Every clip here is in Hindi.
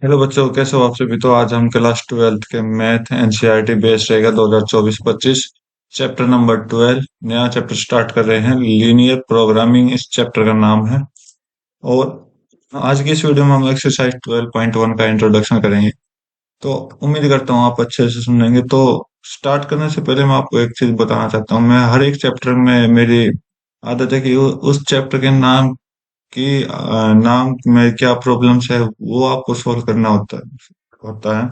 हेलो बच्चों, कैसे हो आप सभी। तो आज हम क्लास ट्वेल्थ के मैथ एनसीईआरटी बेस्ड रहेगा 2024-25। चैप्टर नंबर 12 नया चैप्टर स्टार्ट कर रहे हैं। लीनियर प्रोग्रामिंग इस चैप्टर का नाम है। और आज की इस वीडियो में हम एक्सरसाइज 12.1 का इंट्रोडक्शन करेंगे। तो उम्मीद करता हूँ आप अच्छे से सुनेंगे। तो स्टार्ट करने से पहले मैं आपको एक चीज बताना चाहता हूँ। मैं हर एक चैप्टर में मेरी आदत है कि उस चैप्टर के नाम कि नाम में क्या प्रॉब्लम्स है वो आपको सॉल्व करना होता है।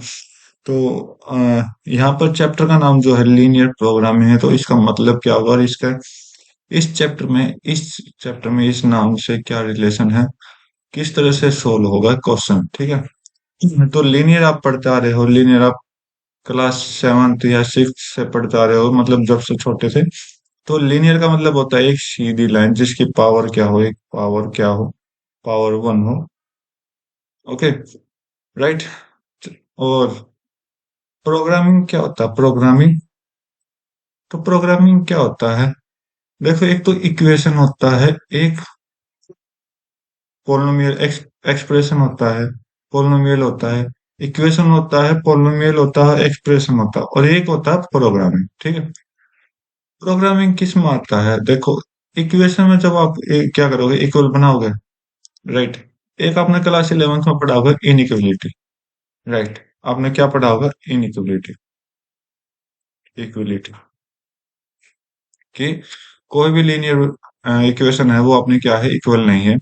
तो यहाँ पर चैप्टर का नाम जो है लीनियर प्रोग्रामिंग है। तो इसका मतलब क्या होगा और इसका इस चैप्टर में इस नाम से क्या रिलेशन है, किस तरह से सोल्व होगा क्वेश्चन, ठीक है। तो लीनियर आप पढ़ते आ रहे हो, लीनियर आप क्लास 7th या 6th से पढ़ते आ रहे हो, मतलब जब से छोटे थे। तो लीनियर का मतलब होता है एक सीधी लाइन जिसकी पावर क्या हो, एक पावर क्या हो, पावर 1 हो। Okay, right. और प्रोग्रामिंग क्या होता है, प्रोग्रामिंग तो प्रोग्रामिंग क्या होता है। देखो, एक तो इक्वेशन होता है, एक पोलिनोमियल एक्सप्रेशन होता है, पोलिनोमियल होता है, इक्वेशन होता है, पोलिनोमियल होता है, एक्सप्रेशन होता है, और एक होता है प्रोग्रामिंग, ठीक है। प्रोग्रामिंग किस में आता है, देखो। इक्वेशन में जब आप क्या करोगे, इक्वल बनाओगे, राइट। एक आपने क्लास 11th में पढ़ा होगा इनइक्वलिटी, राइट। आपने क्या पढ़ा होगा, इनइक्वलिटी, इक्वलिटी कि कोई भी लीनियर इक्वेशन है वो अपनी क्या है, इक्वल नहीं है।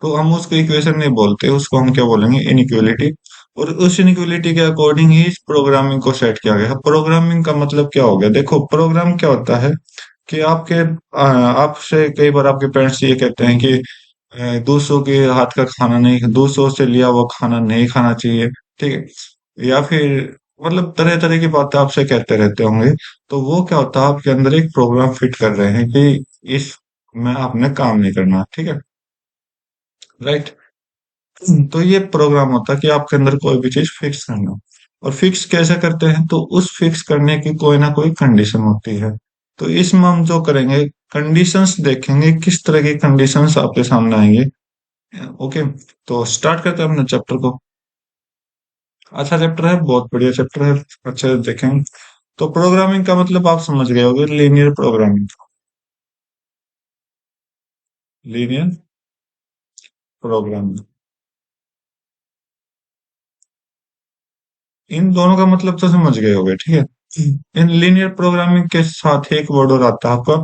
तो हम उसको इक्वेशन नहीं बोलते, उसको हम क्या बोलेंगे, इनइक्वलिटी। और उस इनइक्वलिटी के अकॉर्डिंग ही इस प्रोग्रामिंग को सेट किया गया है। प्रोग्रामिंग का मतलब क्या हो गया, देखो प्रोग्राम क्या होता है कि आपसे कई बार आपके पेरेंट्स ये कहते हैं कि दूसरों के हाथ का खाना नहीं, दूसरों से लिया हुआ खाना नहीं खाना चाहिए, ठीक है। या फिर मतलब तरह तरह की बातें आपसे कहते रहते होंगे। तो वो क्या होता है, आपके अंदर एक प्रोग्राम फिट कर रहे हैं कि इस में आपने काम नहीं करना, ठीक है, राइट। तो ये प्रोग्राम होता है कि आपके अंदर कोई भी चीज फिक्स करना। और फिक्स कैसे करते हैं, तो उस फिक्स करने की कोई ना कोई कंडीशन होती है। तो इसमें हम जो करेंगे, कंडीशंस देखेंगे, किस तरह की कंडीशंस आपके सामने आएंगे। ओके, तो स्टार्ट करते हैं अपने चैप्टर को। अच्छा चैप्टर है, बहुत बढ़िया चैप्टर है, अच्छे से देखेंगे। तो प्रोग्रामिंग का मतलब आप समझ गए होंगे, लीनियर प्रोग्रामिंग, लीनियर प्रोग्रामिंग। इन दोनों का मतलब तो समझ गए होंगे, ठीक है। इन लीनियर प्रोग्रामिंग के साथ एक वर्ड और आता है आपका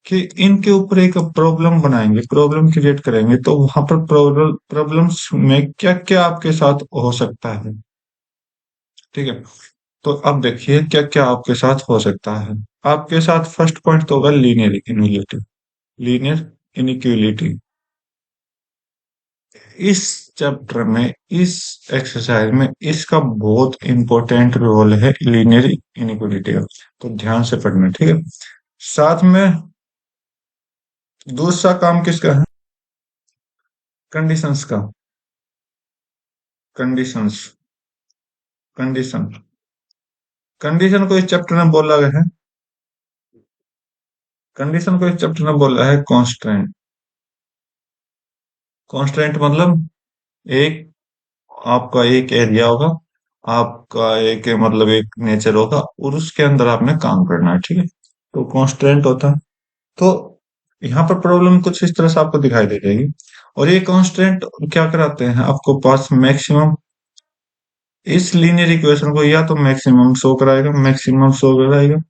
कि इनके ऊपर एक प्रॉब्लम बनाएंगे, प्रॉब्लम क्रिएट करेंगे। तो वहां पर प्रॉब्लम्स में क्या क्या आपके साथ हो सकता है, ठीक है। तो अब देखिए क्या क्या आपके साथ हो सकता है। आपके साथ फर्स्ट पॉइंट तो होगा लीनियर इनइक्वालिटी, लीनियर इनइक्वालिटी। इस चैप्टर में, इस एक्सरसाइज में इसका बहुत इंपॉर्टेंट रोल है, लीनियर इनइक्वालिटी का। तो ध्यान से पढ़ना, ठीक है। साथ में दूसरा काम किसका है, कंडीशंस का, कंडीशंस, कंडीशन, कंडीशन को इस चैप्टर में बोला गया है, कंडीशन को इस चैप्टर में बोला है कॉन्स्टेंट। कॉन्स्टेंट मतलब एक, आपका एक एरिया होगा, आपका एक मतलब एक नेचर होगा, और उसके अंदर आपने काम करना है, ठीक है। तो कॉन्स्टेंट होता है। तो यहाँ पर प्रॉब्लम कुछ इस तरह से आपको दिखाई दे जाएगी। और ये कॉन्स्टेंट क्या कराते हैं, आपको पास मैक्सिमम, इस लीनियर इक्वेशन को या तो मैक्सिमम शो कराएगा, मैक्सिमम शो कराएगा,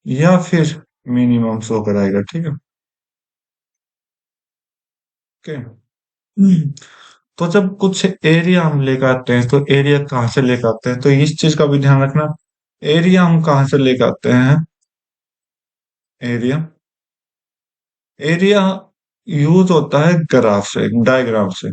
या फिर मिनिमम शो कराएगा, ठीक है, ओके। तो जब कुछ एरिया हम लेकर आते हैं, तो एरिया कहाँ से लेकर आते हैं, तो इस चीज का भी ध्यान रखना। एरिया हम कहाँ से लेकर आते हैं, एरिया, एरिया यूज होता है ग्राफ से, डायग्राम से।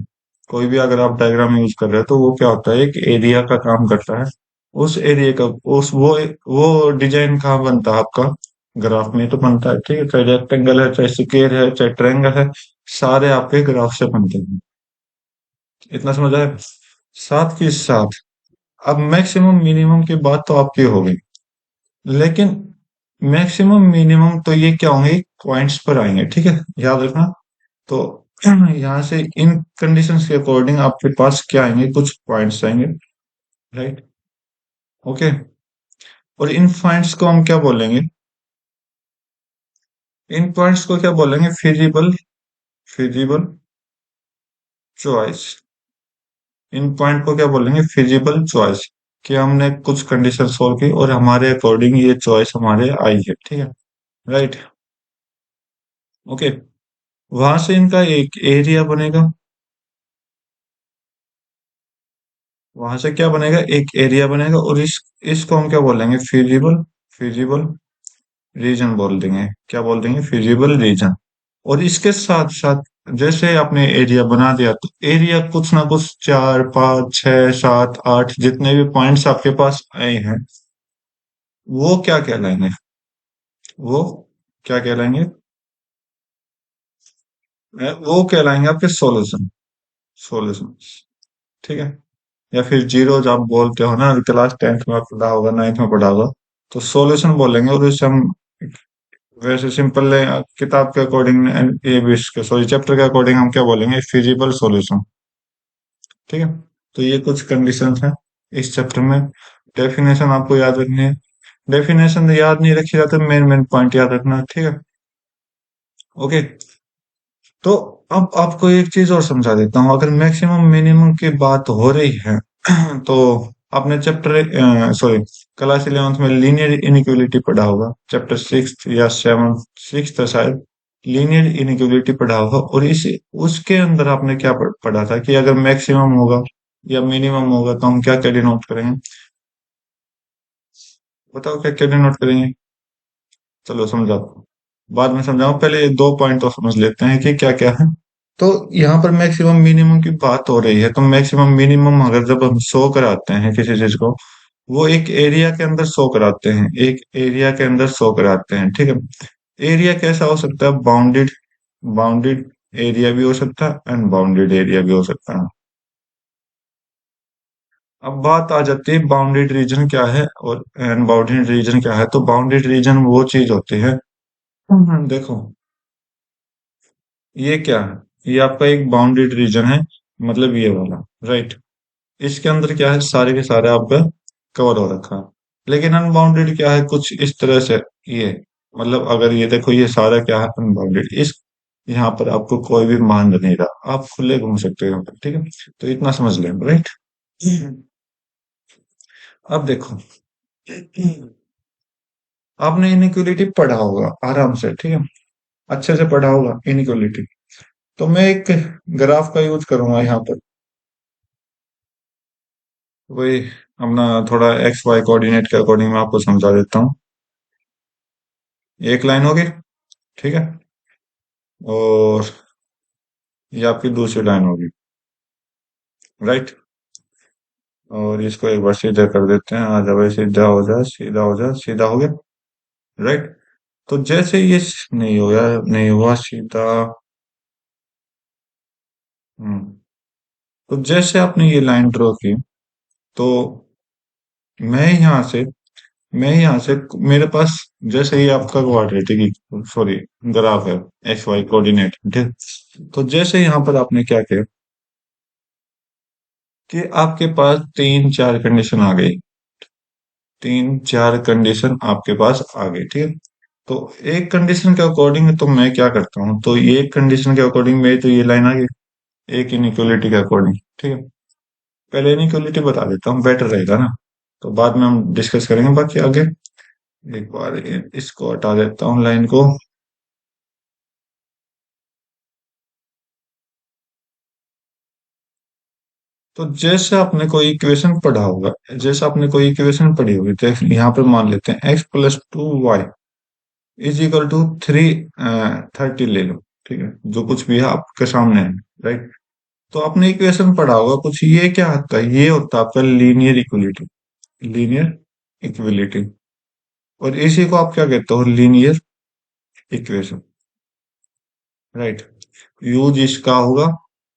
कोई भी अगर आप डायग्राम यूज कर रहे हो तो वो क्या होता है, एक एरिया का काम करता है। उस एरिया का उस वो डिजाइन कहाँ बनता है आपका, ग्राफ में तो बनता है, ठीक है। चाहे रेक्टेंगल है, चाहे स्क्वायर है, चाहे ट्रायंगल है, सारे आपके ग्राफ से बनते हैं। इतना समझ आया। साथ के साथ अब मैक्सिमम मिनिमम की बात तो आपकी हो गई, लेकिन मैक्सिमम मिनिमम तो ये क्या होंगे, पॉइंट्स पर आएंगे, ठीक है, याद रखना। तो यहाँ से इन कंडीशंस के अकॉर्डिंग आपके पास क्या आएंगे, कुछ पॉइंट्स आएंगे, राइट? ओके। और इन पॉइंट्स को हम क्या बोलेंगे? इन पॉइंट्स को क्या बोलेंगे? Feasible, feasible choice. इन पॉइंट को क्या बोलेंगे? Feasible choice. कि हमने कुछ कंडीशन सोल्व की और हमारे अकॉर्डिंग ये चॉइस हमारे आई है, ठीक है, राइट? ओके। वहां से इनका एक एरिया बनेगा। वहां से क्या बनेगा? एक एरिया बनेगा, और इसको हम क्या बोलेंगे? फिजिबल, फिजिबल रीजन बोल देंगे। क्या बोल देंगे? Feasible region. और इसके साथ साथ जैसे आपने एरिया बना दिया, तो एरिया कुछ ना कुछ 4, 5, 6, 7, 8 जितने भी पॉइंट्स आपके पास आए हैं, वो क्या कहलाएंगे? वो क्या कहलाएंगे? वो कहलाएंगे आपके सॉल्यूशन, सॉल्यूशन, ठीक है? या फिर जीरो आप बोलते हो ना, क्लास 10th में पढ़ा होगा, 9th में पढ़ा होगा, तो सॉल्यूशन बोलेंगे। और इसे हम वैसे सिंपल किताब के अकॉर्डिंग, ये भी सॉरी चैप्टर के अकॉर्डिंग हम क्या बोलेंगे? फिजिबल सॉल्यूशन, ठीक है? तो ये कुछ कंडीशंस हैं इस चैप्टर में। डेफिनेशन आपको याद रखनी है। डेफिनेशन याद नहीं रखी जाती, मेन मेन पॉइंट याद रखना, ठीक है? ओके। तो अब आपको एक चीज और समझा देता हूँ। अगर मैक्सिमम मिनिमम की बात हो रही है तो आपने चैप्टर सॉरी क्लास 11th में लीनियर इनइक्वालिटी पढ़ा होगा, चैप्टर 6 या 7, 6 था शायद। लीनियर इनइक्वालिटी पढ़ा होगा, और इस उसके अंदर आपने क्या पढ़ा था कि अगर मैक्सिमम होगा या मिनिमम होगा तो हम क्या क्या डिनोट करेंगे? बताओ क्या क्या डिनोट करेंगे? चलो समझाता हूँ, बाद में समझाऊं, पहले ये दो पॉइंट तो समझ लेते हैं कि क्या क्या है। तो यहाँ पर मैक्सिमम मिनिमम की बात हो रही है, तो मैक्सिमम मिनिमम अगर जब हम शो कराते हैं किसी चीज को, वो एक एरिया के अंदर शो कराते हैं, एक एरिया के अंदर शो कराते हैं, ठीक है? एरिया कैसा हो सकता है? बाउंडेड, बाउंडेड एरिया भी हो सकता है, अनबाउंडेड एरिया भी हो सकता है। अब बात आ जाती है बाउंडेड रीजन क्या है और अनबाउंडेड रीजन क्या है। तो बाउंडेड रीजन वो चीज होती है, देखो, ये क्या है? ये आपका एक बाउंडेड रीजन है, मतलब ये वाला, राइट? इसके अंदर क्या है? सारे के सारे आपका कवर हो रखा है। लेकिन अनबाउंडेड क्या है? कुछ इस तरह से, ये मतलब अगर ये देखो, ये सारा क्या है? अनबाउंडेड। इस यहाँ पर आपको कोई भी मान नहीं रहा, आप खुले घूम सकते हो यहाँ पर, ठीक है? तो इतना समझ लें, राइट? अब देखो, आपने इनइक्वालिटी पढ़ा होगा आराम से, ठीक है? अच्छे से पढ़ा होगा इनइक्वालिटी। तो मैं एक ग्राफ का यूज करूंगा यहाँ पर, वही अपना थोड़ा एक्स वाई कोऑर्डिनेट के अकॉर्डिंग मैं आपको समझा देता हूँ। एक लाइन होगी, ठीक है? और ये आपकी दूसरी लाइन होगी, राइट? और इसको एक बार सीधा कर देते हैं, आ जा भाई, सीधा हो जा, सीधा हो जा, सीधा हो गया, राइट? तो जैसे ये नहीं हो गया, नहीं हुआ सीधा। हम्म। तो जैसे आपने ये लाइन ड्रॉ की, तो मैं यहाँ से मैं यहाँ से मेरे पास, जैसे ही आपका क्वाड्रेटिक, सॉरी, ग्राफ है, एक्स वाई कोऑर्डिनेट, ठीक? तो जैसे यहाँ पर आपने क्या किया कि आपके पास तीन चार कंडीशन आ गई, तीन चार कंडीशन आपके पास आ गई, ठीक है? तो एक कंडीशन के अकॉर्डिंग तो मैं क्या करता हूँ, तो ये एक कंडीशन के अकॉर्डिंग मेरी तो ये लाइन आ गई, एक इनइक्वालिटी के अकॉर्डिंग, ठीक है? पहले इनइक्वालिटी बता देता हूँ, बेटर रहेगा ना, तो बाद में हम डिस्कस करेंगे बाकी आगे। एक बार इसको हटा देता हूँ, लाइन को। तो जैसे आपने कोई इक्वेशन पढ़ा होगा, जैसे आपने कोई इक्वेशन पढ़ी होगी, तो यहाँ पे मान लेते हैं x+2y इज इक्वल टू 30 ले लो, ठीक है? जो कुछ भी है आपके सामने है, राइट? तो आपने इक्वेशन पढ़ा होगा कुछ, ये क्या होता है? ये होता है आपका लीनियर इक्विलिटी, लीनियर इक्विलिटी। और इसी को आप क्या कहते हो? Linear equation, right? यूज इसका होगा,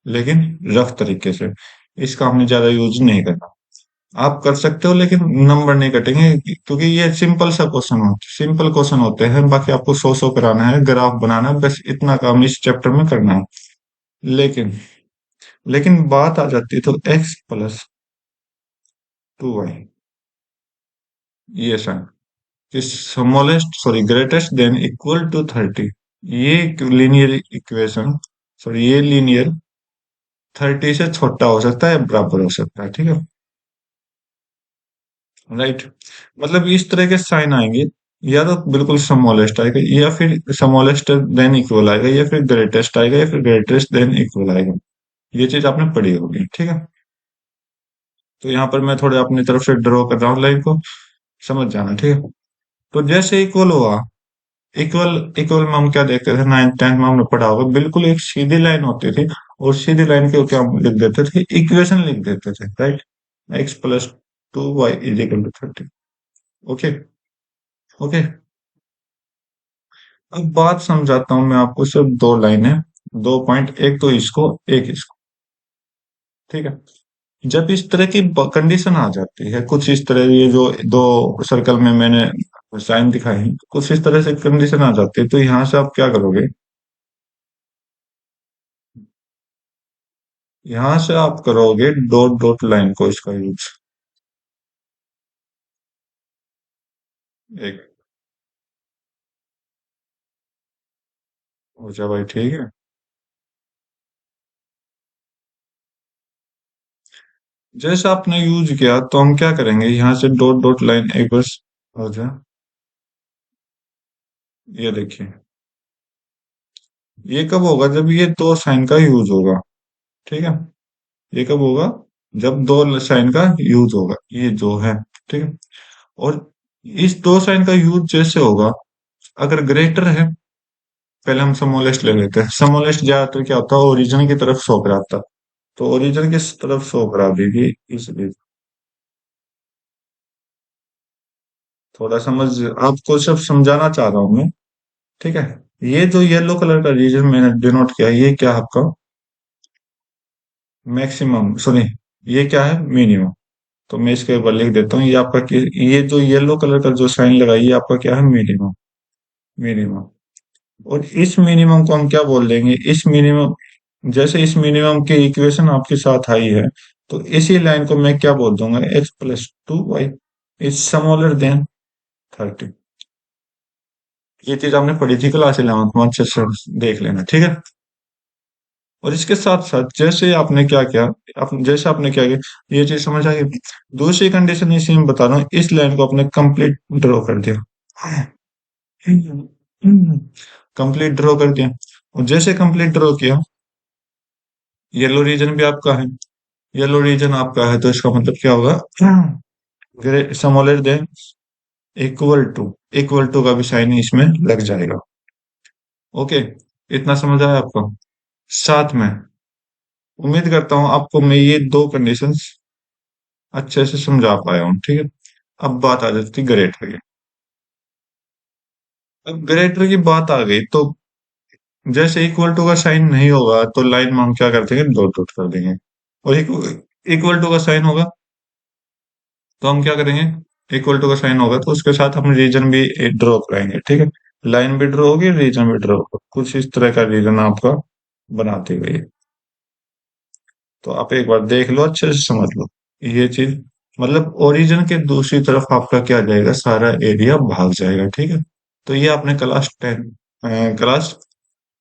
लेकिन रफ तरीके से, इसका हमने ज्यादा यूज नहीं करना। आप कर सकते हो लेकिन नंबर नहीं कटेंगे, क्योंकि ये सिंपल क्वेश्चन होते हैं। बाकी आपको सौ सौ कराना है, ग्राफ बनाना है, बस इतना काम इस चैप्टर में करना है। लेकिन लेकिन बात आ जाती है तो x + 2y, ये साइन, कि smallest sorry greatest than equal to 30, ये लीनियर इक्वेशन, सॉरी ये लीनियर 30 से छोटा हो सकता है या बराबर हो सकता है, ठीक है। राइट। मतलब इस तरह के साइन आएंगे, या तो बिल्कुल स्मॉलेस्ट आएगा, या फिर स्मॉलेस्ट देन इक्वल आएगा, या फिर ग्रेटेस्ट आएगा, या फिर ग्रेटेस्ट देन इक्वल आएगा। ये चीज आपने पढ़ी होगी, ठीक है। तो यहाँ पर मैं थोड़े अपनी तरफ से ड्रॉ कर रहा हूँ लाइन को, समझ जाना, ठीक है। तो जैसे इक्वल हुआ, इक्वल इक्वल में हम क्या देखते थे, 9th 10th में हमने पढ़ा होगा, बिल्कुल एक सीधी लाइन होती थी, और सीधी लाइन के ऊपर हम लिख देते थे, इक्वेशन लिख देते थे, right. x + 2y = 30। Okay. Okay. अब बात समझाता हूँ मैं आपको, सिर्फ दो लाइन है, 2 पॉइंट, एक तो इसको, एक इसको, ठीक है। जब इस तरह की कंडीशन आ जाती है, कुछ इस तरह, ये जो दो सर्कल में मैंने साइन दिखाए हैं, कुछ इस तरह से कंडीशन आ जाती है, तो यहाँ से आप क्या करोगे, यहाँ से आप करोगे डॉट डॉट लाइन को, इसका यूज। एक हो जा भाई, ठीक है। जैसे आपने यूज किया, तो हम क्या करेंगे, यहाँ से डॉट डॉट लाइन एक बस हो जाए। ये देखिए, ये कब होगा, जब ये दो साइन का यूज होगा, ठीक है। ये कब होगा, जब दो साइन का यूज होगा, ये जो है, ठीक है। और इस दो साइन का यूज जैसे होगा, अगर ग्रेटर है, पहले हम स्मॉलेस्ट ले लेते हैं, स्मॉलेस्ट ज्यादातर क्या होता है, ओरिजिन की तरफ शो कराता, तो ओरिजिन की तरफ शो करा देगी, इसलिए थोड़ा समझ, आपको सब समझाना चाह रहा हूं मैं, ठीक है। ये जो येलो कलर का रीजन मैंने डिनोट किया, ये क्या है आपका मैक्सिमम, सुनिए, ये क्या है मिनिमम। तो मैं इसके ऊपर लिख देता हूँ, ये आपका ये जो येलो कलर का जो साइन लगा, ये आपका क्या है, मिनिमम। मिनिमम। और इस मिनिमम को हम क्या बोल देंगे, इस मिनिमम, जैसे इस मिनिमम की इक्वेशन आपके साथ आई है, तो इसी लाइन को मैं क्या बोल दूंगा, x + 2y is smaller than 30। ये चीज आपने पढ़ी थी क्लास 11th में, अच्छे से देख लेना, ठीक है। और इसके साथ साथ जैसे आपने क्या किया, जैसे आपने क्या किया, ये चीज समझ आई। दूसरी कंडीशन इसी में बता रहा हूँ, इस लाइन को आपने कंप्लीट ड्रॉ कर दिया, कंप्लीट ड्रॉ कर दिया। और जैसे कंप्लीट ड्रॉ किया, येलो रीजन भी आपका है, येलो रीजन आपका है, तो इसका मतलब क्या होगा, स्मॉलर देन इक्वल टू का भी साइन इसमें लग जाएगा। ओके। इतना समझ आया आपको। साथ में उम्मीद करता हूँ आपको मैं ये दो कंडीशंस अच्छे से समझा पाया हूँ, ठीक है। अब बात आ जाती है ग्रेटर की। अब ग्रेटर की बात आ गई, तो जैसे इक्वल टू का साइन नहीं होगा, तो लाइन में हम क्या कर देंगे, डॉट डॉट कर देंगे। और इक्वल टू का साइन होगा, तो हम क्या करेंगे, इक्वल टू का साइन होगा, तो उसके साथ हम रीजन भी ड्रॉ कराएंगे, ठीक है। लाइन भी ड्रॉ होगी, रीजन भी ड्रॉ होगा, कुछ इस तरह का रीजन आपका बनाते हुए। तो आप एक बार देख लो, अच्छे से समझ लो ये चीज, मतलब ओरिजिन के दूसरी तरफ आपका क्या जाएगा, सारा एरिया भाग जाएगा, ठीक है। तो ये आपने क्लास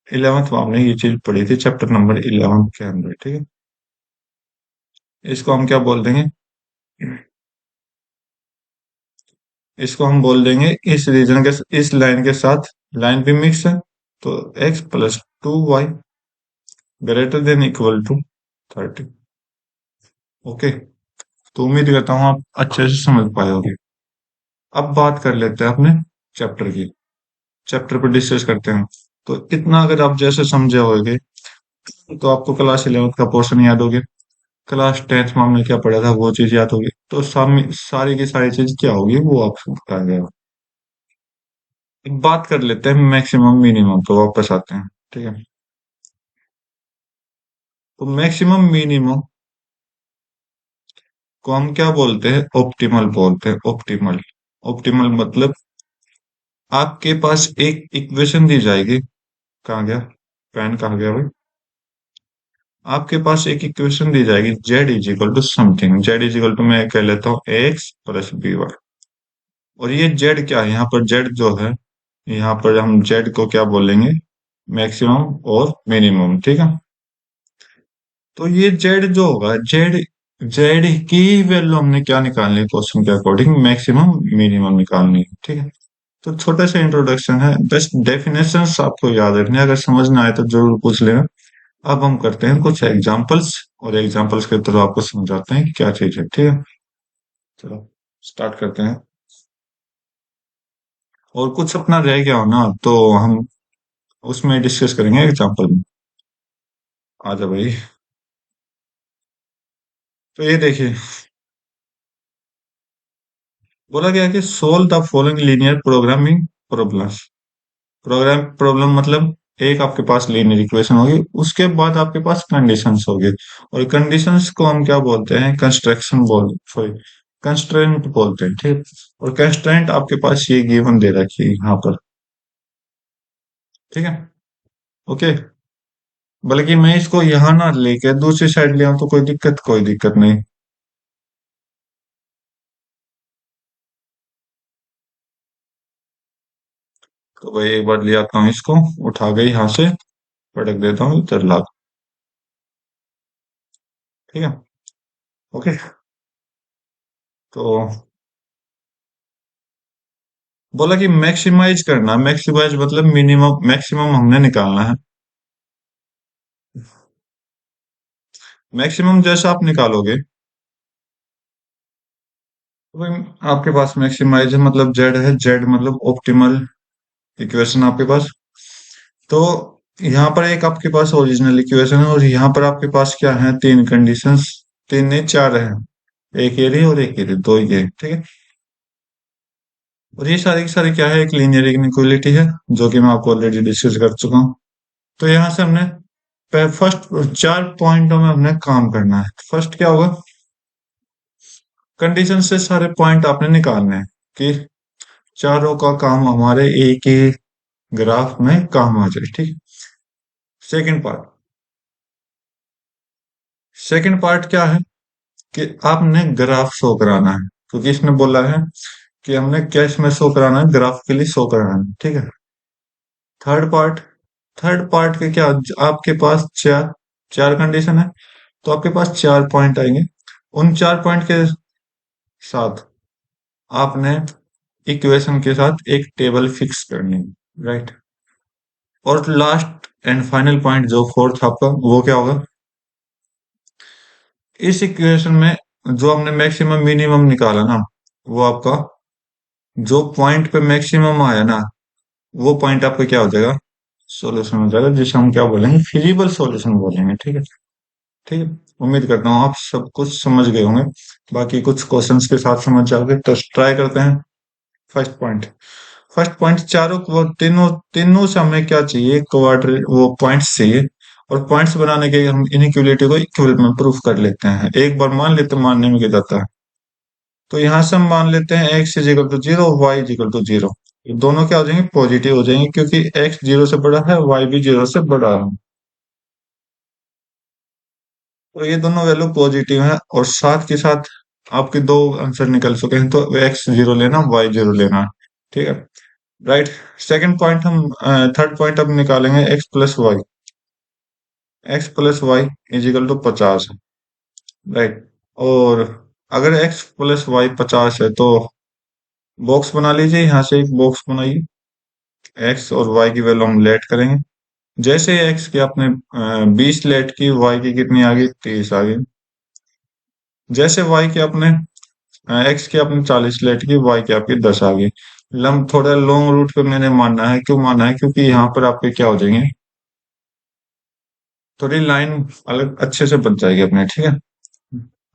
11th में आपने ये चीज पढ़ी थी, चैप्टर नंबर 11 के अंदर, ठीक है। इसको हम क्या बोल देंगे, इसको हम बोल देंगे, इस रीजन के, इस लाइन के साथ लाइन भी मिक्स है, तो x + 2y > 30। ओके। तो उम्मीद करता हूँ आप अच्छे से समझ पाए होंगे। अब बात कर लेते हैं अपने चैप्टर की, चैप्टर पर डिस्कस करते हैं। तो इतना अगर आप जैसे समझे होगे, तो आपको क्लास 11th का पोर्शन याद हो गया, क्लास 10th में हमने क्या पढ़ा था वो चीज याद होगी, तो सारी की सारी चीज क्या होगी वो आपको बता गया। अब बात कर लेते हैं मैक्सिमम मिनिमम, तो वापस आते हैं, ठीक है। तो मैक्सिमम मिनिमम को हम क्या बोलते हैं, ऑप्टिमल बोलते हैं, ऑप्टिमल। ऑप्टिमल मतलब आपके पास एक इक्वेशन दी जाएगी, कहाँ गया पेन, कहाँ गया भाई, आपके पास एक इक्वेशन दी जाएगी Z is equal to something, Z is equal to मैं कह लेता हूँ एक्स प्लस बी वाई। और ये जेड क्या है, यहाँ पर जेड जो है, यहाँ पर हम जेड को क्या बोलेंगे, मैक्सिमम और मिनिमम, ठीक है। तो ये जेड जो होगा, जेड जेड की वैल्यू हमने क्या निकालनी है क्वेश्चन के अकॉर्डिंग, मैक्सिमम मिनिमम निकालनी है, ठीक है। तो छोटा सा इंट्रोडक्शन है, बस डेफिनेशंस आपको याद रखने हैं, अगर समझ ना आए तो जरूर पूछ लेना। अब हम करते हैं कुछ एग्जांपल्स, और एग्जांपल्स के थ्रू आपको समझाते हैं कि क्या चीज है, ठीक है। चलो स्टार्ट करते हैं। और कुछ अपना रह गया हो ना तो हम उसमें डिस्कस करेंगे एग्जांपल में। आ जाओ भाई। तो ये देखिए, बोला गया कि solve the following linear programming problems. Program problem मतलब एक आपके पास लीनियर इक्वेशन होगी, उसके बाद आपके पास कंडीशंस होगी, और कंडीशंस को हम क्या बोलते हैं, कंस्ट्रक्शन बोल सॉरी कंस्ट्रेंट बोलते हैं, ठीक। और कंस्ट्रेंट आपके पास ये गिवन दे रखी है यहाँ पर, ठीक है। ओके, बल्कि मैं इसको यहाँ ना लेके दूसरी साइड ले आऊं तो कोई दिक्कत नहीं। तो भाई एक बार ले आता हूँ इसको, उठा के यहाँ से पटक देता हूँ इधर ला, ठीक है। ओके, तो बोला कि मैक्सिमाइज करना, मैक्सिमाइज मतलब मिनिमम मैक्सिमम हमने निकालना है। मैक्सिमम जैसा आप निकालोगे, तो भाई आपके पास मैक्सिमाइज है मतलब जेड है, जेड मतलब ऑप्टिमल इक्वेशन आपके पास। तो यहाँ पर एक आपके पास ओरिजिनल इक्वेशन है, और यहाँ पर आपके पास क्या है, तीन कंडीशंस, तीन नहीं चार है, एक ये रही और एक ये रही, दो ये, ठीक है। और ये सारी की सारी क्या है, एक लीनियर इनइक्वालिटी है, जो कि मैं आपको ऑलरेडी डिस्कस कर चुका हूँ। तो यहाँ से हमने फर्स्ट चार पॉइंटों में हमने काम करना है। फर्स्ट क्या होगा, कंडीशन से सारे पॉइंट आपने निकालने हैं कि चारों का काम हमारे एक ही ग्राफ में काम आ जाए, ठीक। सेकंड पार्ट, सेकंड पार्ट क्या है कि आपने ग्राफ शो कराना है, क्योंकि इसने बोला है कि हमने क्या इसमें शो कराना है, ग्राफ के लिए शो कराना है, ठीक है। थर्ड पार्ट, थर्ड पार्ट के क्या, आपके पास चार चार कंडीशन है, तो आपके पास चार पॉइंट आएंगे। उन चार पॉइंट के साथ आपने इक्वेशन के साथ एक टेबल फिक्स करनी है, राइट। और लास्ट एंड फाइनल पॉइंट जो फोर्थ आपका, वो क्या होगा, इस इक्वेशन में जो हमने मैक्सिमम मिनिमम निकाला ना, वो आपका जो पॉइंट पे मैक्सिमम आया ना, वो पॉइंट आपका क्या हो जाएगा, सॉल्यूशन हो जाएगा, जिसे हम क्या बोलेंगे, फिजिबल सॉल्यूशन बोलेंगे, ठीक है। ठीक है, उम्मीद करता हूँ आप सब कुछ समझ गए होंगे। बाकी कुछ क्वेश्चंस के साथ समझ जाओगे तो ट्राई करते हैं। फर्स्ट पॉइंट, फर्स्ट पॉइंट चारों को तीनों तीनों से हमें क्या चाहिए, क्वाड्र वो पॉइंट्स चाहिए। और पॉइंट्स बनाने के हम इनइक्वलिटी को इक्वल में प्रूफ कर लेते हैं, एक बार मान लेते मानने में क्या जाता है। तो यहां से हम मान लेते हैं X is equal to zero, Y is equal to zero. दोनों क्या हो जाएंगे, पॉजिटिव हो जाएंगे, क्योंकि एक्स जीरो से बड़ा है, वाई भी जीरो से बड़ा है। तो ये दोनों वैल्यू पॉजिटिव है, और साथ के साथ आपके दो आंसर निकल चुके हैं, तो एक्स जीरो लेना, वाई जीरो लेना, ठीक है। राइट, सेकंड पॉइंट हम, थर्ड पॉइंट अब निकालेंगे X plus Y, X plus Y is equal to 50 है, राइट। और अगर एक्स प्लस वाई 50 है तो बॉक्स बना लीजिए, यहाँ से एक बॉक्स बनाइए, एक्स और वाई की वैल्यू हम लेट करेंगे। जैसे ही एक्स की आपने 20 लेट की, वाई की कितनी आ गई, 30 आ गई। जैसे वाई की आपने एक्स की आपने 40 लेट की, वाई की आपकी 10 आ गई। लम थोड़ा लॉन्ग रूट पे मैंने मानना है, क्यों मानना है, क्योंकि यहाँ पर आपके क्या हो जाएंगे, थोड़ी लाइन अलग अच्छे से बन जाएगी अपने, ठीक है।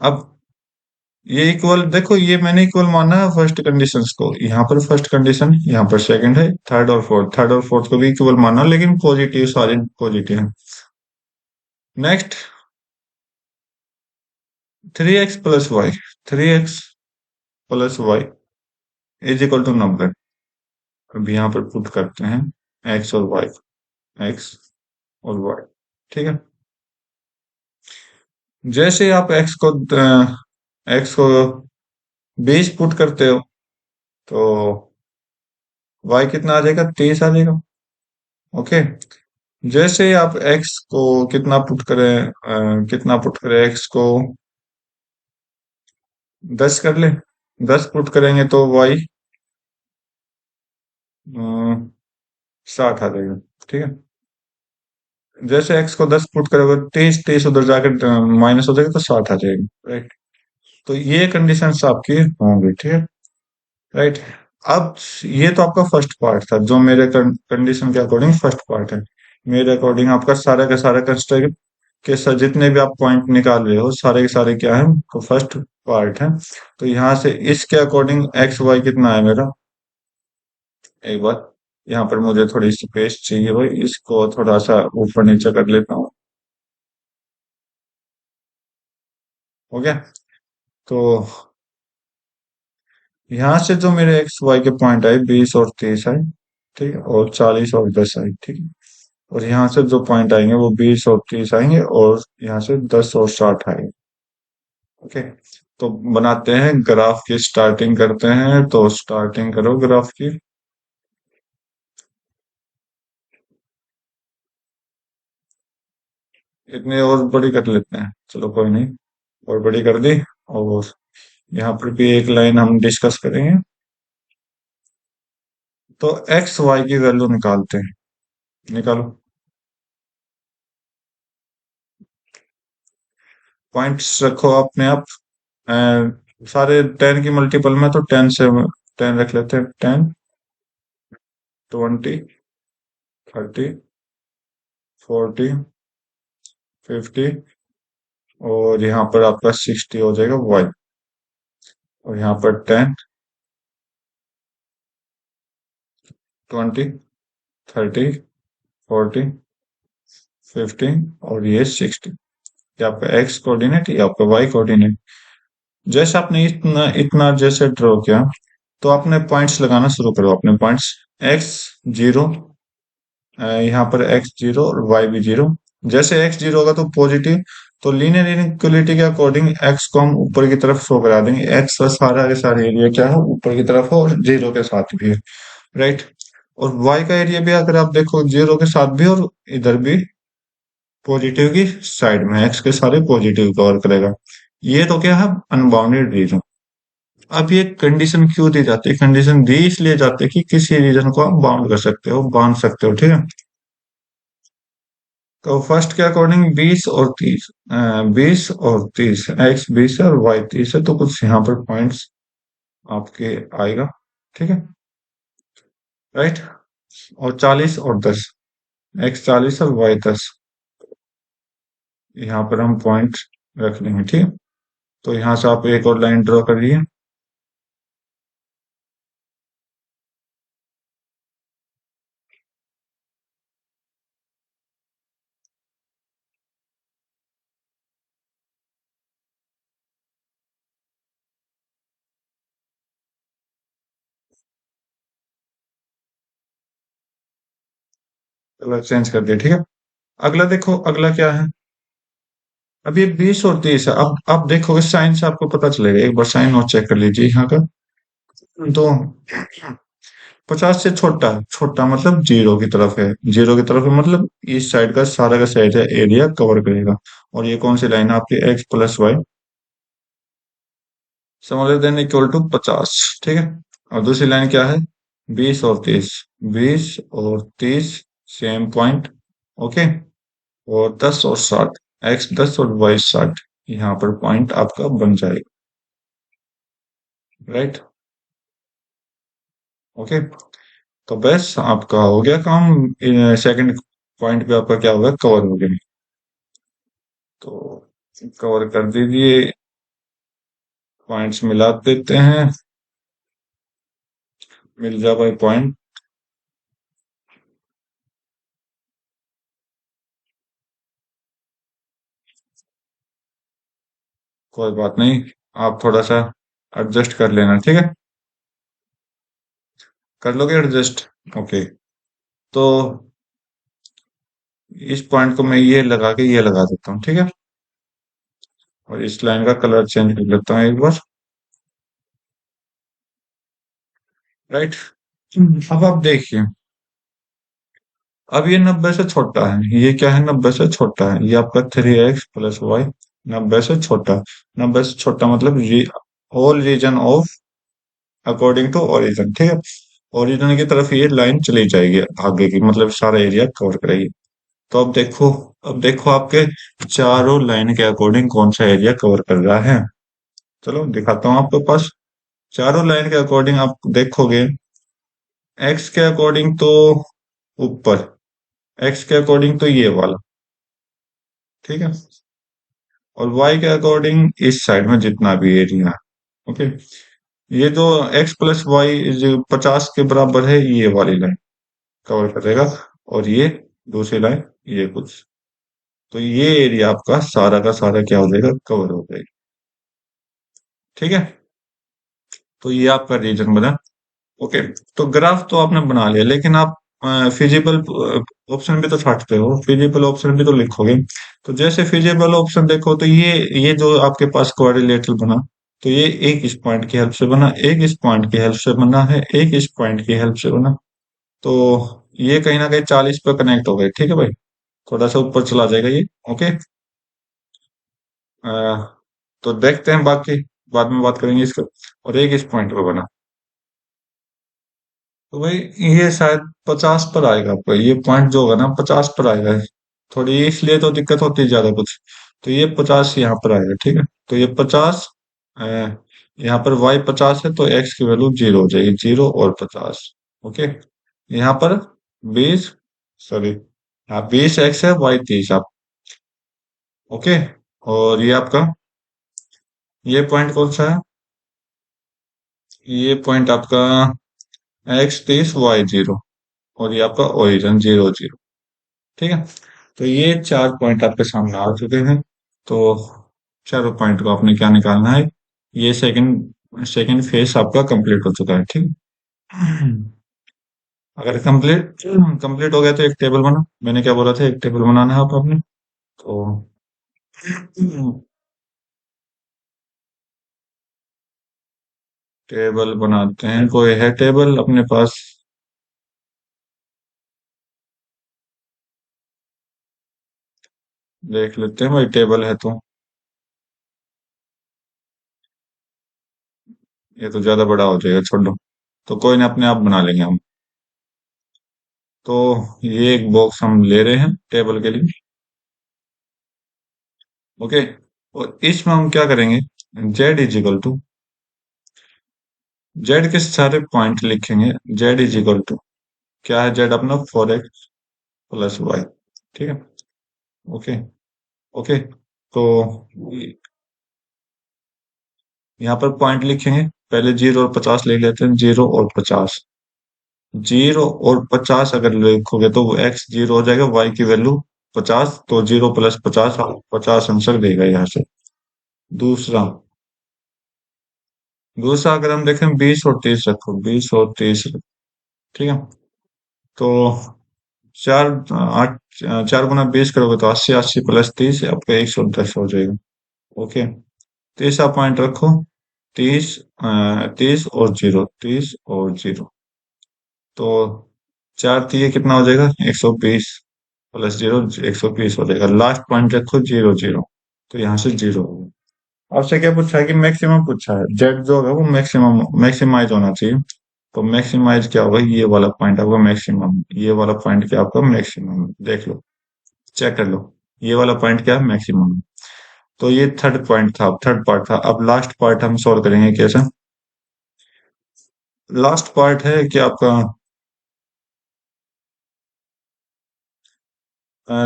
अब ये इक्वल देखो, ये मैंने इक्वल माना है फर्स्ट कंडीशंस को, यहाँ पर फर्स्ट कंडीशन, यहाँ पर सेकंड है, थर्ड और फोर्थ को भी इक्वल माना, लेकिन पॉजिटिव, सारे पॉजिटिव है। Next, 3x plus y, 3x plus Y is equal to 90। अब यहाँ पर पुट करते हैं एक्स और वाई, एक्स और वाई, ठीक है। जैसे आप एक्स को 20 पुट करते हो, तो वाई कितना आ जाएगा? 23 आ जाएगा। ओके। जैसे ही आप एक्स को कितना पुट करें, एक्स को 10 कर ले, 10 पुट करेंगे तो वाई 60 आ जाएगा। ठीक है। जैसे एक्स को 10 पुट करोगे, 23 23 उधर जाकर माइनस हो जाएगा, तो 60 आ जाएगा। राइट। तो ये कंडीशन आपकी होंगी। ठीक है। राइट। अब ये तो आपका फर्स्ट पार्ट था, जो मेरे कंडीशन के अकॉर्डिंग फर्स्ट पार्ट है। मेरे अकॉर्डिंग आपका सारा का सारा कंस्ट्रक्ट के साथ जितने भी आप पॉइंट निकाल रहे हो, सारे के सारे क्या है, तो फर्स्ट पार्ट है। तो यहाँ से इसके अकॉर्डिंग एक्स वाई कितना है मेरा, एक बार यहाँ पर मुझे थोड़ी स्पेस चाहिए भाई, इसको थोड़ा सा ऊपर नीचे कर लेता हूँ। हो गया। तो यहाँ से जो मेरे एक्स वाई के पॉइंट आए, 20 और 30 आए। ठीक है। और 40 और 10 आए। ठीक है। और यहाँ से जो पॉइंट आएंगे वो 20 और 30 आएंगे, और यहाँ से 10 और 60 आएंगे। ओके। तो बनाते हैं ग्राफ की, स्टार्टिंग करते हैं, तो स्टार्टिंग करो ग्राफ की। इतने और बड़ी कर लेते हैं, चलो कोई नहीं। और बड़ी कर दी। और यहाँ पर भी एक लाइन हम डिस्कस करेंगे। तो एक्स वाई की वैल्यू निकालते हैं। निकालो। पॉइंट्स रखो अपने आप। सारे 10 की मल्टीपल में, तो 10 से 10 रख लेते हैं। 10, 20, 30, 40, 50, और यहाँ पर आपका 60 हो जाएगा वाई। और यहाँ पर 10, 20, 30, 40, 50, और ये 60। ये आपका एक्स कोऑर्डिनेट, ये आपका वाई कोऑर्डिनेट। जैसे आपने इतना इतना जैसे ड्रॉ किया, तो आपने पॉइंट्स लगाना शुरू करो, अपने पॉइंट्स। एक्स जीरो, यहाँ पर एक्स जीरो और वाई भी जीरो। जैसे एक्स जीरो होगा तो पॉजिटिव, तो लीनियर इनइक्वालिटी के अकॉर्डिंग एक्स को हम ऊपर की तरफ शो करा देंगे। एक्स का सारा के सारे एरिया क्या है, ऊपर की तरफ है, और जीरो के साथ भी है। राइट। और वाई का एरिया भी अगर आप देखो, जीरो के साथ भी और इधर भी पॉजिटिव की साइड में, एक्स के सारे पॉजिटिव कवर करेगा। ये तो क्या है, अनबाउंडेड रीजन। अब ये कंडीशन क्यों दी जाती है? कंडीशन दी इसलिए जाती है कि किसी रीजन को आप बाउंड कर सकते हो, बांध सकते हो। ठीक है। तो फर्स्ट के अकॉर्डिंग 20 और 30, 20 और 30, एक्स 20 है और वाई 30 है, तो कुछ यहाँ पर पॉइंट्स आपके आएगा। ठीक है। राइट। और 40 और 10, एक्स 40 और वाई 10, यहाँ पर हम पॉइंट रख लेंगे। ठीक है। तो यहाँ से आप एक और लाइन ड्रॉ करिए। कलर चेंज कर दिया। ठीक है। अगला देखो, अगला क्या है। अब ये 20 और 30 है। अब देखोगे साइन से आपको पता चलेगा, एक बार साइन और चेक कर लीजिए यहाँ का। तो 50 से छोटा, छोटा मतलब जीरो की तरफ है, जीरो की तरफ है मतलब इस साइड का साइड है, एरिया कवर करेगा। और ये कौन सी लाइन है आपकी, x plus y smaller than equal to 50। ठीक है। और दूसरी लाइन क्या है, 20 और 30, 20 और 30, सेम पॉइंट। ओके। और 10 और 60, एक्स 10 और वाई 60, यहाँ पर पॉइंट आपका बन जाएगा। राइट। ओके। तो बस आपका हो गया काम। सेकंड पॉइंट पे आपका क्या होगा, कवर हो गया। तो कवर कर दीजिए, पॉइंट्स मिला देते हैं। मिल जा भाई पॉइंट। कोई बात नहीं, आप थोड़ा सा एडजस्ट कर लेना। ठीक है। कर लोगे एडजस्ट। ओके। तो इस पॉइंट को मैं ये लगा के ये लगा देता हूँ। ठीक है। और इस लाइन का कलर चेंज कर लेता हूँ एक बार। राइट। अब आप देखिए, अब ये 90 से छोटा है, ये क्या है, 90 से छोटा है, ये आपका 3x+y 90 से छोटा। 90 से छोटा मतलब all region of according to origin, ठीक है। ओरिजिन की तरफ ये लाइन चली जाएगी आगे की, मतलब सारा एरिया कवर करेगी। तो अब देखो आपके चारों लाइन के अकॉर्डिंग कौन सा एरिया कवर कर रहा है। चलो दिखाता हूँ आपके पास। चारों लाइन के अकॉर्डिंग आप देखोगे, एक्स के अकॉर्डिंग तो ऊपर, एक्स के अकॉर्डिंग तो ये वाला, ठीक है। और वाई के अकॉर्डिंग इस साइड में जितना भी एरिया है, ओके। ये जो x+y जो 50 के बराबर है, ये वाली लाइन कवर करेगा। और ये दूसरी लाइन, ये कुछ, तो ये एरिया आपका सारा का सारा क्या हो जाएगा, कवर हो जाएगा, ठीक है। तो ये आपका रीजन बना। ओके। तो ग्राफ तो आपने बना लिया, लेकिन आप फिजिबल ऑप्शन भी तो छांटते हो, फिजिबल ऑप्शन भी तो लिखोगे। तो जैसे फिजिबल ऑप्शन देखो, तो ये जो आपके पास क्वाड्रिलेटरल बना, तो ये एक इस पॉइंट की हेल्प से बना, एक इस पॉइंट की हेल्प से बना है, एक इस पॉइंट की हेल्प से बना। तो ये कहीं ना कहीं 40 पे कनेक्ट हो गए, ठीक है भाई। थोड़ा सा ऊपर चला जाएगा ये। ओके। तो देखते हैं बाकी, बाद में बात करेंगे इसका। और एक इस पॉइंट पे बना, तो भाई ये शायद 50 पर आएगा आपका, ये पॉइंट जो होगा ना 50 पर आएगा। थोड़ी इसलिए तो दिक्कत होती है ज्यादा कुछ। तो ये 50 यहाँ पर आएगा, ठीक है। तो ये 50, यहाँ पर y 50 है, तो x की वैल्यू 0 हो जाएगी, 0 और 50। ओके। यहाँ पर 20, सॉरी, हाँ 20x है, y 30 आप। ओके। और ये आपका, ये पॉइंट कौन सा है, ये पॉइंट आपका x 30 y 0, और ये आपका ओरिजिन 0 0, ठीक है। तो ये चार पॉइंट आपके सामने आ चुके हैं। तो चारों पॉइंट को आपने क्या निकालना है, ये सेकंड सेकंड फेज आपका कंप्लीट हो चुका है, ठीक है। अगर कंप्लीट कंप्लीट हो गया तो एक टेबल बना, मैंने क्या बोला था, एक टेबल बनाना है आप आपने। तो टेबल बनाते हैं, कोई है टेबल अपने पास। देख लेते हैं भाई, टेबल है तो। ये तो ज्यादा बड़ा हो जाएगा, छोड़ दो। तो कोई ना, अपने आप बना लेंगे हम। तो ये एक बॉक्स हम ले रहे हैं टेबल के लिए। ओके। और इसमें हम क्या करेंगे, z = जेड के सारे पॉइंट लिखेंगे। z = क्या है, जेड अपना 4x+y, ठीक है। ओके। ओके। तो यहाँ पर पॉइंट लिखेंगे, पहले 0 और 50 ले लेते हैं, 0 और 50। 0 और 50 अगर लिखोगे तो वो x 0 हो जाएगा, y की वैल्यू 50, तो 0 + 50, 50 आंसर देगा यहाँ से। दूसरा, दूसरा अगर हम देखें, 20 और 30 रखो, 20 और 30, ठीक है। तो चार आठ, 4 × 20 करोगे तो 80, 80 + 30 आपका 110 हो जाएगा। ओके। तीसरा पॉइंट रखो, 30, 30 और 0, 30 और 0। तो 4 × 3 कितना हो जाएगा, 120, +0, 120 हो जाएगा। लास्ट पॉइंट रखो, 0 0, तो यहाँ से 0 होगा। आपसे क्या पूछा है कि मैक्सिमम पूछा है, जेड जो होगा वो मैक्सिमम मैक्सिमाइज होना चाहिए। तो मैक्सिमाइज क्या होगा, ये वाला पॉइंट आपका मैक्सिमम, ये वाला पॉइंट क्या आपका मैक्सिमम, देख लो, चेक कर लो। ये वाला पॉइंट क्या है, मैक्सिमम। तो ये थर्ड पॉइंट था, थर्ड पार्ट था। अब लास्ट पार्ट हम सॉल्व करेंगे कैसे। लास्ट पार्ट है कि आपका,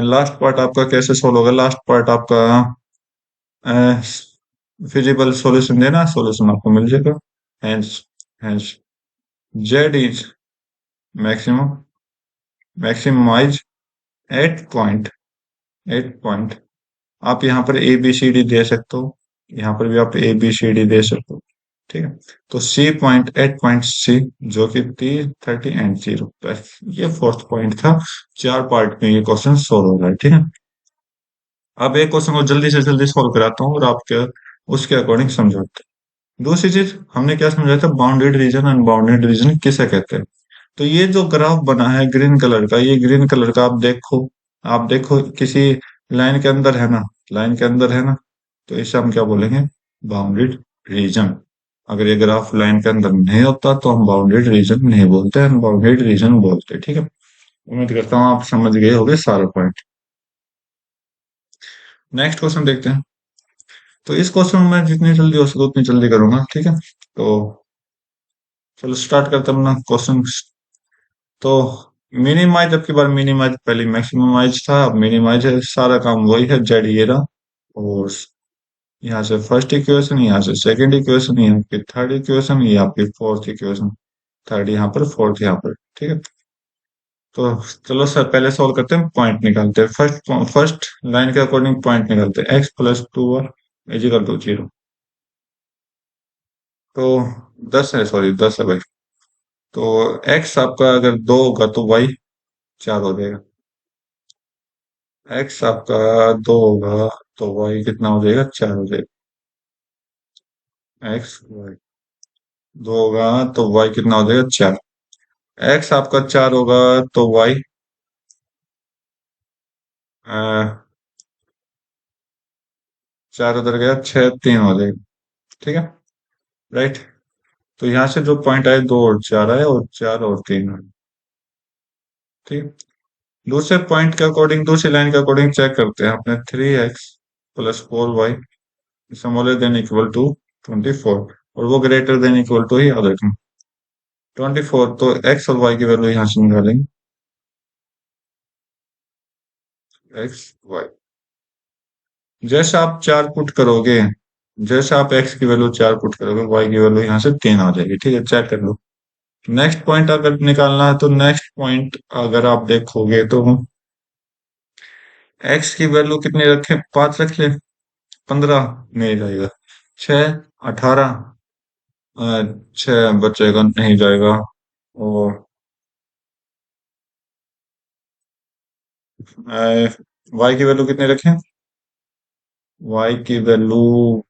लास्ट पार्ट आपका कैसे सॉल्व होगा, लास्ट पार्ट आपका फिजिबल सॉल्यूशन देना, सॉल्यूशन आपको मिल जाएगा। Hence hence Z is maximum maximize at point, at point. आप यहाँ पर ए बी सी डी दे सकते हो, यहाँ पर भी आप ए बी सी डी दे सकते हो, ठीक है। तो C point, at point C, जो कि 30, 30 एंड 0, बस ये फोर्थ पॉइंट था। चार पार्ट में ये क्वेश्चन सोल्व हो रहा है, ठीक है। अब एक क्वेश्चन को जल्दी से जल्दी सॉल्व कराता हूँ और आपके उसके अकॉर्डिंग समझाते हैं। दूसरी चीज हमने क्या समझा था, बाउंडेड रीजन, अनबाउंडेड रीजन किसे कहते हैं। तो ये जो ग्राफ बना है ग्रीन कलर का, ये ग्रीन कलर का आप देखो किसी लाइन के अंदर है ना, लाइन के अंदर है ना, तो इसे हम क्या बोलेंगे, बाउंडेड रीजन। अगर ये ग्राफ लाइन के अंदर नहीं होता तो हम बाउंडेड रीजन नहीं बोलते, अनबाउंडेड रीजन बोलते, ठीक है। उम्मीद करता हूँ आप समझ गए होंगे सारा पॉइंट। नेक्स्ट क्वेश्चन देखते हैं। तो इस क्वेश्चन में मैं जितनी जल्दी हो सके उतनी जल्दी करूंगा, ठीक है। तो चलो स्टार्ट करते हैं अपना क्वेश्चन। तो मिनिमाइज, अब की बार मिनिमाइज, पहले मैक्सिममाइज था, अब मिनिमाइज है, सारा काम वही है, जेड ये रहा। और यहाँ से फर्स्ट इक्वेशन, यहाँ से सेकंड इक्वेशन, यहाँ की थर्ड इक्वेशन, ये आपकी फोर्थ इक्वेशन। थर्ड यहाँ पर, फोर्थ यहाँ पर, ठीक है। तो चलो सर पहले सॉल्व करते हैं, पॉइंट निकालते हैं। फर्स्ट फर्स्ट लाइन के अकॉर्डिंग पॉइंट निकालते हैं, x plus two equal to zero. तो 10 है, सॉरी 10 है भाई। तो एक्स आपका अगर दो होगा तो वाई चार हो जाएगा। एक्स आपका दो होगा तो वाई कितना हो जाएगा, चार हो जाएगा। एक्स वाई दो होगा तो वाई कितना हो जाएगा, चार। एक्स आपका चार होगा तो वाई चार उधर गया, छह तीन हो जाएगा, ठीक है। राइट। तो यहाँ से जो पॉइंट आए, दो और चार आए, और चार और तीन आए, ठीक है। दूसरे पॉइंट के अकॉर्डिंग, दूसरी लाइन के अकॉर्डिंग चेक करते हैं अपने, three x plus four y smaller than equal to 24, और वो ग्रेटर देन इक्वल टू ही याद रखना 24। तो एक्स और वाई की वैल्यू यहाँ से निकालेंगे, एक्स वाई। जैसे आप चार पुट करोगे, जैसे आप एक्स की वैल्यू चार पुट करोगे, वाई की वैल्यू यहाँ से तीन आ जाएगी, ठीक है, चेक कर लो। नेक्स्ट पॉइंट अगर निकालना है तो नेक्स्ट पॉइंट अगर आप देखोगे तो एक्स की वैल्यू कितनी रखें, पांच रख ले, 15 नहीं जाएगा, छह, 18, छह बचेगा नहीं जाएगा। और वाई की वैल्यू कितनी रखें, वाई की वैल्यू,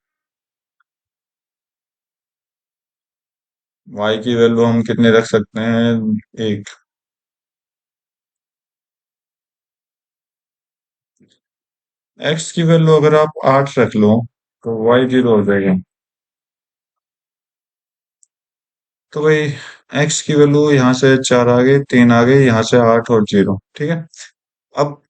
वाई की वैल्यू हम कितने रख सकते हैं, एक। एक्स की वैल्यू अगर आप आठ रख लो तो वाई जीरो हो जाएगा। तो भाई एक्स की वैल्यू यहाँ से चार आ गई, तीन आ गई, यहाँ से आठ और जीरो, ठीक है। अब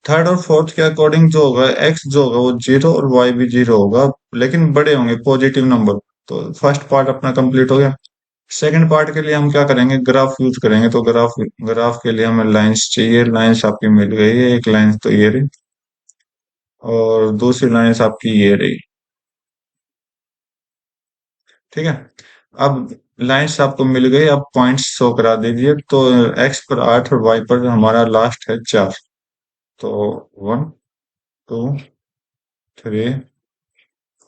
थर्ड और फोर्थ के अकॉर्डिंग जो होगा, एक्स जो होगा वो जीरो और वाई भी जीरो होगा, लेकिन बड़े होंगे पॉजिटिव नंबर। तो फर्स्ट पार्ट अपना कंप्लीट हो गया। सेकंड पार्ट के लिए हम क्या करेंगे, ग्राफ यूज करेंगे। तो ग्राफ ग्राफ के लिए हमें लाइंस चाहिए, लाइंस आपकी मिल गई है, एक लाइन तो ये रही, और दूसरी लाइंस आपकी ये रही, ठीक है। अब लाइंस आपको मिल गई, अब पॉइंट्स शो करा दीजिए। तो एक्स पर आठ और वाई पर हमारा लास्ट है चार। तो one, two, three,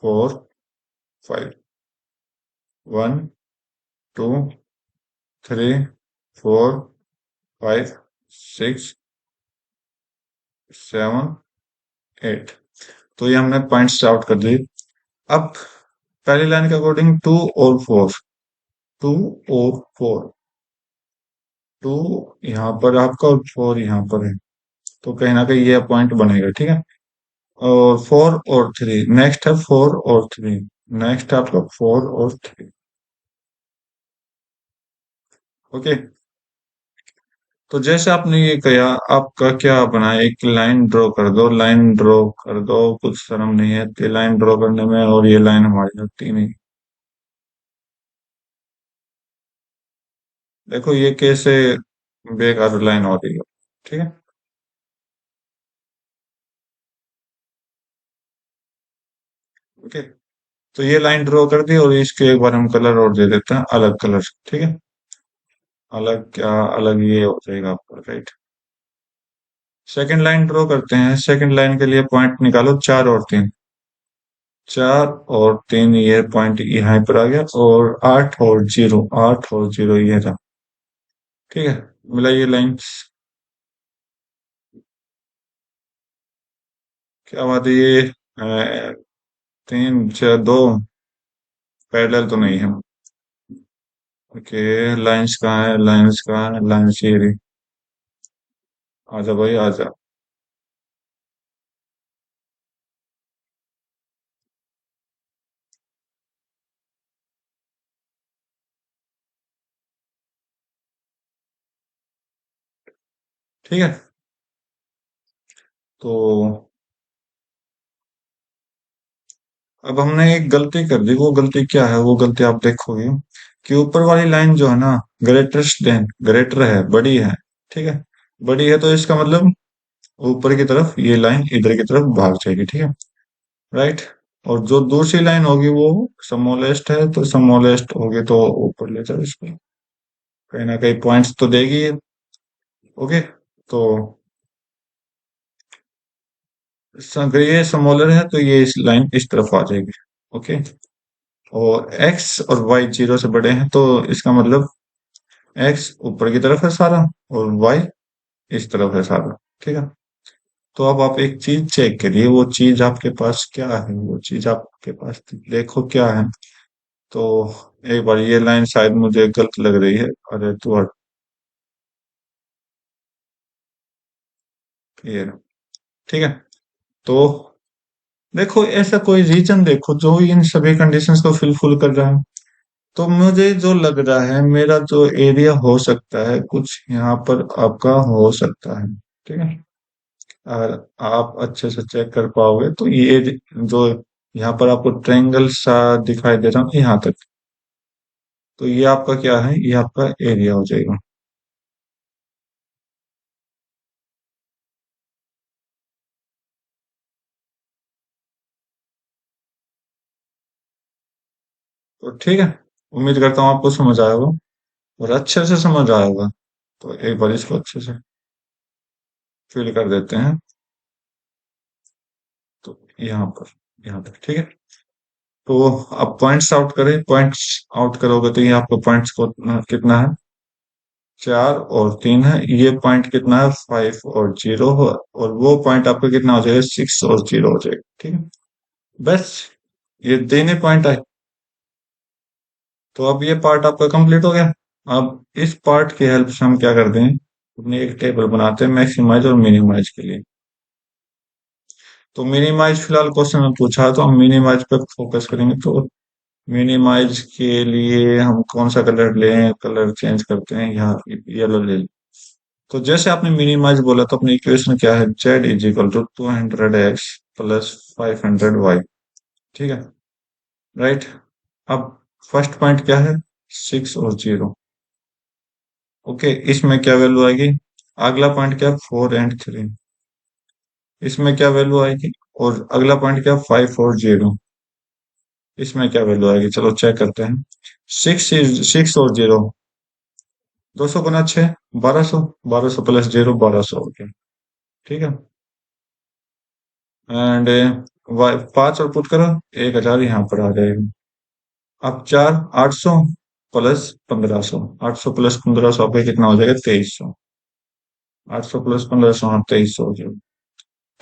four, five. One, two, three, four, five, six, seven, eight. तो ये हमने पॉइंट्स आउट कर दिए। अब पहली लाइन के अकॉर्डिंग टू और फोर, टू और फोर, टू यहाँ पर आपका और फोर यहाँ पर है, तो कहीं ना कहीं ये पॉइंट बनेगा, ठीक है। और फोर और थ्री, नेक्स्ट है फोर और थ्री, नेक्स्ट आपका फोर और थ्री, ओके। तो जैसे आपने ये किया, आपका क्या बना, एक लाइन ड्रॉ कर दो, लाइन ड्रॉ कर दो, कुछ शर्म नहीं है कि लाइन ड्रॉ करने में, और ये लाइन हमारी लगती नहीं। देखो ये कैसे बेकार लाइन हो रही है, ठीक है, ओके। तो ये लाइन ड्रॉ कर दी, और इसके एक बार हम कलर और दे देते हैं, अलग कलर, ठीक है। अलग क्या, अलग ये हो जाएगा आपका, राइट। सेकंड लाइन ड्रॉ करते हैं, सेकंड लाइन के लिए पॉइंट निकालो, चार और तीन, चार और तीन, ये पॉइंट यहाँ पर आ गया, और आठ और जीरो, आठ और जीरो ये था, ठीक है। मिला ये लाइन, क्या बात है ये? अ, तीन चार दो पैरेलल तो नहीं है। ओके, लाइंस कहाँ है? लाइंस कहाँ है? लाइंस ये रही। आजा भाई आजा। ठीक है। तो अब हमने एक गलती कर दी। वो गलती क्या है? वो गलती आप देखोगे कि ऊपर वाली लाइन जो है ना, ग्रेटेस्ट देन ग्रेटर है, बड़ी है। ठीक है। बड़ी है तो इसका मतलब ऊपर की तरफ ये लाइन इधर की तरफ भाग जाएगी। ठीक है। राइट। और जो दूसरी लाइन होगी वो स्मॉलेस्ट है, तो स्मॉलेस्ट होगी तो ऊपर ले जाओ इसको। कहीं ना कहीं पॉइंट्स तो देगी ये। ओके। तो अगर ये स्मॉलर है तो ये इस लाइन इस तरफ आ जाएगी। ओके। और एक्स और वाई जीरो से बड़े हैं तो इसका मतलब एक्स ऊपर की तरफ है सारा और वाई इस तरफ है सारा। ठीक है। तो अब आप एक चीज चेक करिए, वो चीज आपके पास क्या है? वो चीज आपके पास देखो क्या है। तो एक बार ये लाइन शायद मुझे गलत लग रही है। अरे तो ये ठीक है। तो देखो ऐसा कोई रीजन देखो जो इन सभी कंडीशंस को फिलफुल कर रहा है। तो मुझे जो लग रहा है, मेरा जो एरिया हो सकता है कुछ यहाँ पर आपका हो सकता है। ठीक है। अगर आप अच्छे से चेक कर पाओगे तो ये जो यहाँ पर आपको ट्रायंगल सा दिखाई दे रहा है यहाँ तक, तो ये आपका क्या है? ये आपका एरिया हो जाएगा। तो ठीक है। उम्मीद करता हूँ आपको समझ आया होगा और अच्छे से समझ आया होगा। तो एक बार इसको अच्छे से फिल कर देते हैं। तो यहाँ पर, यहाँ तक ठीक है। तो अब पॉइंट्स आउट करें। पॉइंट्स आउट करोगे तो ये आपको पॉइंट्स को कितना है? चार और तीन है। ये पॉइंट कितना है? फाइव और जीरो हो। और वो पॉइंट आपका कितना हो जाएगा? सिक्स और जीरो हो जाएगा। ठीक है। बस ये तीन ही पॉइंट है। तो अब ये पार्ट आपका कंप्लीट हो गया। अब इस पार्ट की हेल्प से हम क्या करते हैं, अपने एक टेबल बनाते हैं मैक्सिमाइज और मिनिमाइज के लिए। तो मिनिमाइज फिलहाल क्वेश्चन में पूछा है तो हम मिनिमाइज पे फोकस करेंगे। तो मिनिमाइज के लिए हम कौन सा कलर लें? कलर चेंज करते हैं, यहाँ येलो ले लें। तो जैसे आपने मिनिमाइज बोला तो अपनी इक्वेशन क्या है? Z is equal to 200x plus 500y। ठीक है। राइट। अब फर्स्ट पॉइंट क्या है? सिक्स और जीरो। ओके, इसमें क्या वैल्यू आएगी? अगला पॉइंट क्या? Four and three. इसमें क्या वैल्यू आएगी? और अगला पॉइंट क्या? फाइव और जीरो। इसमें क्या वैल्यू आएगी? चलो चेक करते हैं। सिक्स और जीरो, 200 गुना 6, 1200। 1200 प्लस जीरो, 1200 हो गया। ठीक है। एंड पांच और पुट करो, 1000 यहाँ पर आ जाएगा। अब चार, 800 प्लस 1500। 800 प्लस 1500 आपका कितना हो जाएगा? 2300। 800 प्लस 1500, हाँ 2300 हो जाएगा।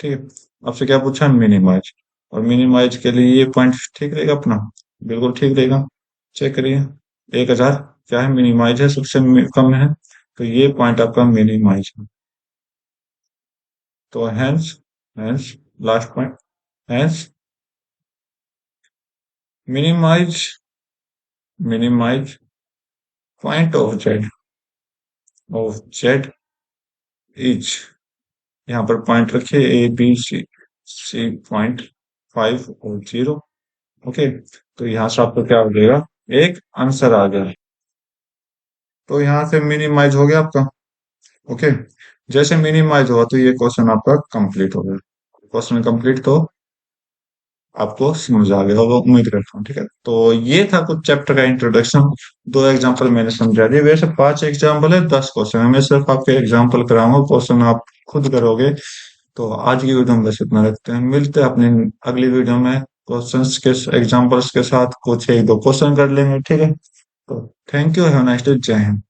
ठीक है। आपसे क्या पूछा? मिनिमाइज। और मिनिमाइज के लिए ये पॉइंट ठीक रहेगा अपना? बिल्कुल ठीक रहेगा। चेक करिए। 1000 क्या है? मिनिमाइज है, सबसे कम है। तो ये पॉइंट आपका मिनिमाइज है। तो hence, hence last point, hence minimize, minimize point of Z is, यहाँ पर पॉइंट रखिए A B C. C point five और जीरो। ओके। तो यहाँ से आपको क्या हो जाएगा? एक आंसर आ गया। तो यहाँ से मिनिमाइज हो गया आपका। ओके। जैसे मिनिमाइज हुआ तो ये क्वेश्चन आपका कंप्लीट हो गया। क्वेश्चन कंप्लीट तो आपको समझ आ गया होगा, उम्मीद करता हूँ। ठीक है। तो ये था कुछ चैप्टर का इंट्रोडक्शन। दो एग्जांपल मैंने समझा दिए। वैसे पांच एग्जांपल है, 10 क्वेश्चन है। मैं सिर्फ आपके एग्जांपल कराऊंगा, क्वेश्चन आप खुद करोगे। तो आज की वीडियो में बस इतना रखते हैं। मिलते हैं अपनी अगली वीडियो में क्वेश्चंस के एग्जांपल्स के साथ। कुछ एक दो क्वेश्चन कर लेंगे। ठीक है। तो thank you, have nice day, जय हिंद।